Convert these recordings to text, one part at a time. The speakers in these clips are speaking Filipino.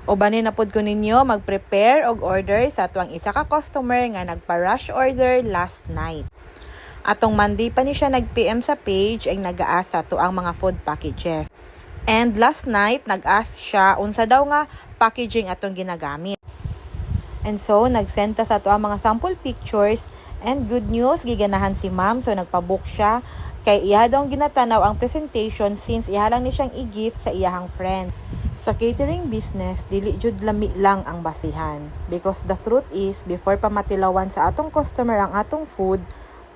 O banin na pod ko ninyo mag-prepare og order sa tuwang isa ka customer nga nagpa-rush order last night. Atong Monday pa ni siya nag-PM sa page ay nag-aasa to ang mga food packages. And last night nag-ask siya unsa daw nga packaging atong ginagamit. And so nag-send ta sa to ang mga sample pictures and good news giganahan si ma'am so nagpa-book siya kay iya daw ginatanaw ang presentation since iya lang ni siyang i-gift sa iyahang friend. Sa catering business, dili jud lami lang ang basihan. Because the truth is, before pa matilawan sa atong customer ang atong food,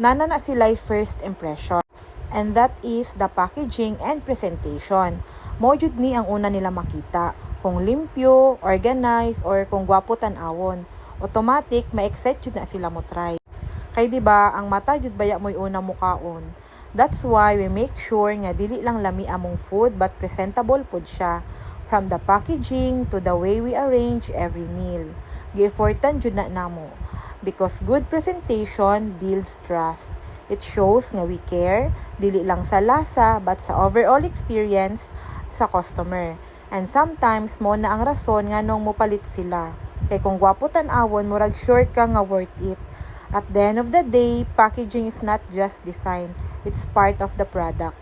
nana na sila first impression. And that is the packaging and presentation. Mo jud ni ang una nila makita. Kung limpyo, organized, or kung gwapo tan-awon. Automatic, ma-excite jud na sila mo try. Kay diba, ang mata jud baya mo'y una mukaon. That's why we make sure nga dili lang lami among food but presentable pud siya. From the packaging to the way we arrange every meal. Gi-effortan jud na namo. Because good presentation builds trust. It shows nga we care, dili lang sa lasa, but sa overall experience sa customer. And sometimes, mo na ang rason nga nung mopalit sila. Kay kung gwapo tan-awon, murag sure ka nga worth it. At the end of the day, packaging is not just design. It's part of the product.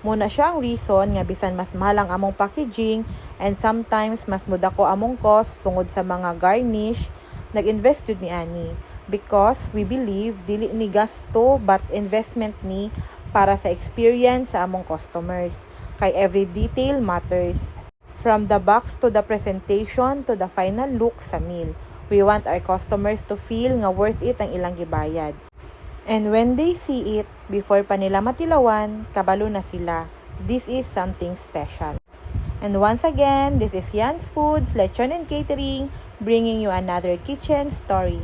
Muna siya ang reason nga bisan mas mahal ang among packaging and sometimes mas mudako among cost tungod sa mga garnish, nag-invest jud ni ani because we believe dili ni gasto but investment ni para sa experience sa among customers. Kay every detail matters. From the box to the presentation to the final look sa meal. We want our customers to feel nga worth it ang ilang gibayad. And when they see it, before pa nila matilawan, kabalo na sila. This is something special. And once again, this is Yan's Foods, Lechon and Catering, bringing you another kitchen story.